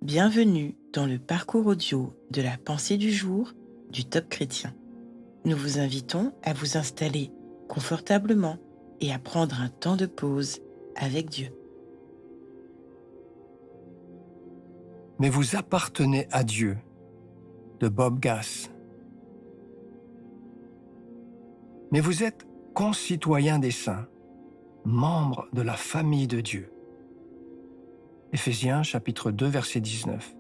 Bienvenue dans le parcours audio de la pensée du jour du Top Chrétien. Nous vous invitons à vous installer confortablement et à prendre un temps de pause avec Dieu. Mais vous appartenez à Dieu, de Bob Gass. Mais vous êtes concitoyens des saints, membres de la famille de Dieu. Éphésiens chapitre 2 verset 19.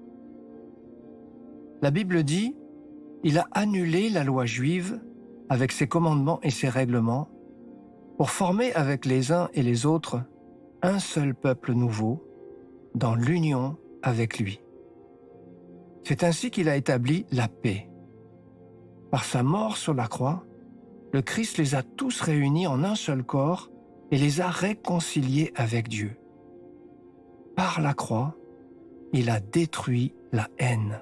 La Bible dit, il a annulé la loi juive avec ses commandements et ses règlements pour former avec les uns et les autres un seul peuple nouveau dans l'union avec lui. C'est ainsi qu'il a établi la paix. Par sa mort sur la croix, le Christ les a tous réunis en un seul corps et les a réconciliés avec Dieu. Par la croix, il a détruit la haine.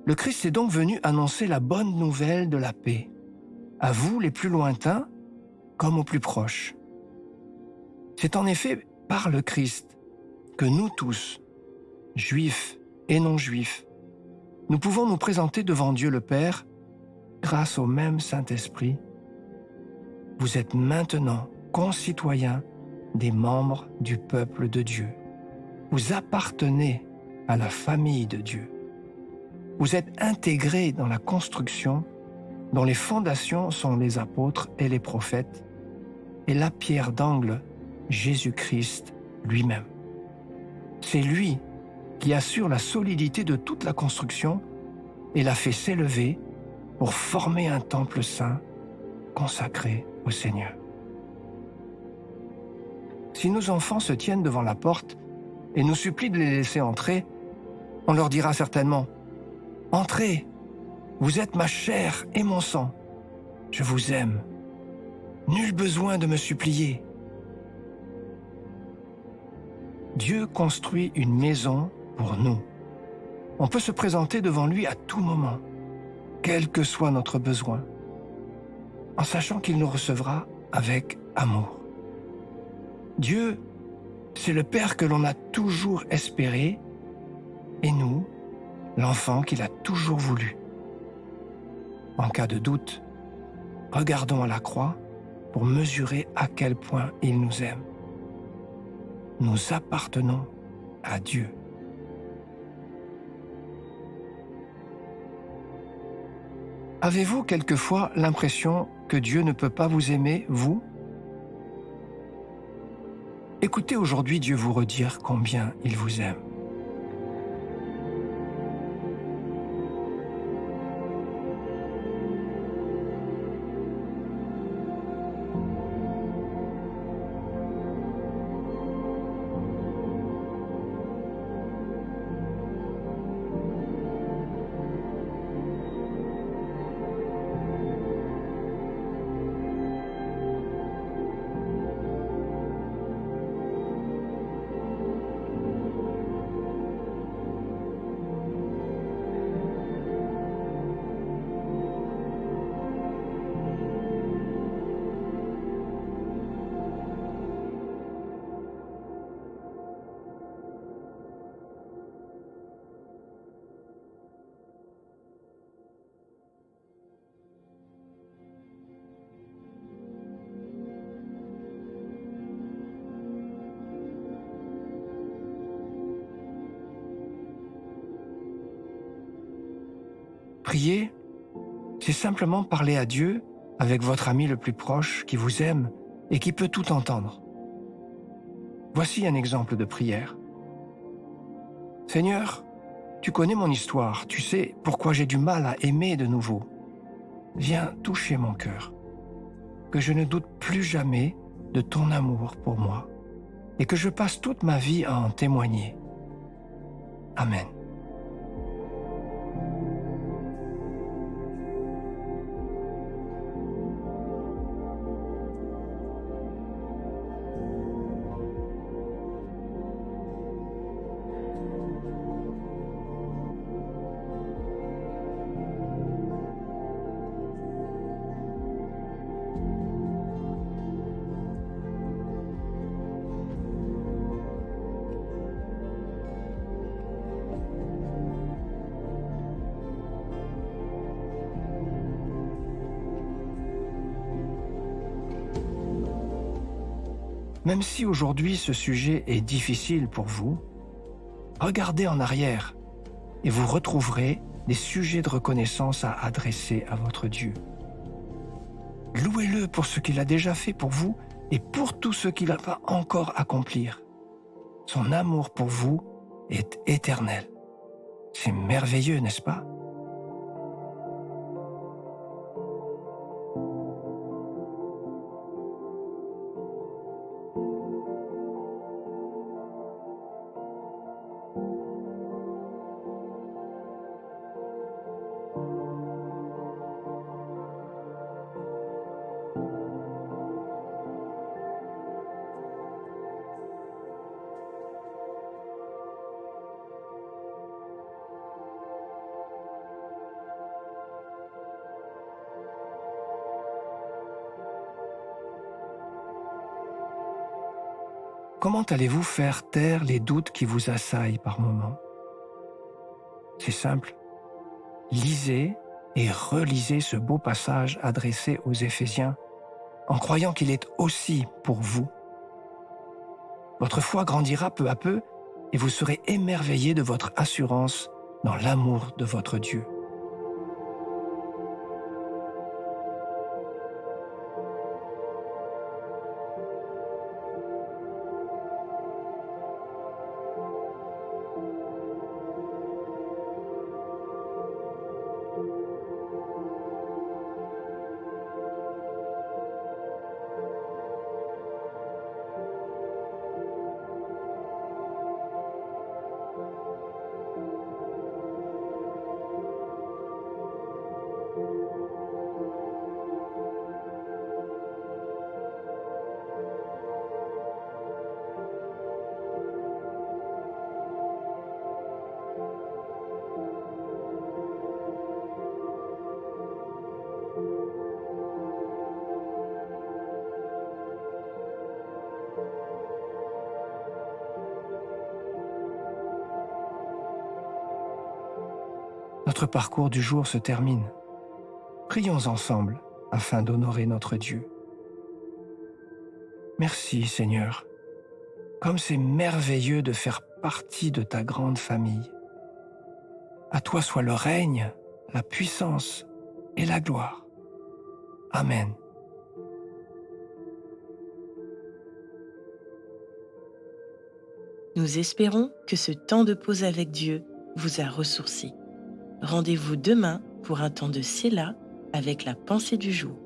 Le Christ est donc venu annoncer la bonne nouvelle de la paix, à vous les plus lointains comme aux plus proches. C'est en effet par le Christ que nous tous, juifs et non-juifs, nous pouvons nous présenter devant Dieu le Père grâce au même Saint-Esprit. Vous êtes maintenant concitoyens des membres du peuple de Dieu. Vous appartenez à la famille de Dieu. Vous êtes intégrés dans la construction dont les fondations sont les apôtres et les prophètes et la pierre d'angle, Jésus-Christ lui-même. C'est lui qui assure la solidité de toute la construction et la fait s'élever pour former un temple saint consacré au Seigneur. Si nos enfants se tiennent devant la porte et nous supplient de les laisser entrer, on leur dira certainement « Entrez, vous êtes ma chair et mon sang, je vous aime, nul besoin de me supplier. » Dieu construit une maison pour nous. On peut se présenter devant lui à tout moment, quel que soit notre besoin, en sachant qu'il nous recevra avec amour. Dieu, c'est le Père que l'on a toujours espéré, et nous, l'enfant qu'il a toujours voulu. En cas de doute, regardons à la croix pour mesurer à quel point il nous aime. Nous appartenons à Dieu. Avez-vous quelquefois l'impression que Dieu ne peut pas vous aimer, vous ? Écoutez aujourd'hui Dieu vous redire combien il vous aime. Prier, c'est simplement parler à Dieu avec votre ami le plus proche qui vous aime et qui peut tout entendre. Voici un exemple de prière. Seigneur, tu connais mon histoire, tu sais pourquoi j'ai du mal à aimer de nouveau. Viens toucher mon cœur, que je ne doute plus jamais de ton amour pour moi et que je passe toute ma vie à en témoigner. Amen. Même si aujourd'hui ce sujet est difficile pour vous, regardez en arrière et vous retrouverez des sujets de reconnaissance à adresser à votre Dieu. Louez-le pour ce qu'il a déjà fait pour vous et pour tout ce qu'il va encore accomplir. Son amour pour vous est éternel. C'est merveilleux, n'est-ce pas? Comment allez-vous faire taire les doutes qui vous assaillent par moments? C'est simple. Lisez et relisez ce beau passage adressé aux Éphésiens en croyant qu'il est aussi pour vous. Votre foi grandira peu à peu et vous serez émerveillés de votre assurance dans l'amour de votre Dieu. Notre parcours du jour se termine. Prions ensemble afin d'honorer notre Dieu. Merci Seigneur, comme c'est merveilleux de faire partie de ta grande famille. À toi soit le règne, la puissance et la gloire. Amen. Nous espérons que ce temps de pause avec Dieu vous a ressourci. Rendez-vous demain pour un temps de Séla avec la pensée du jour.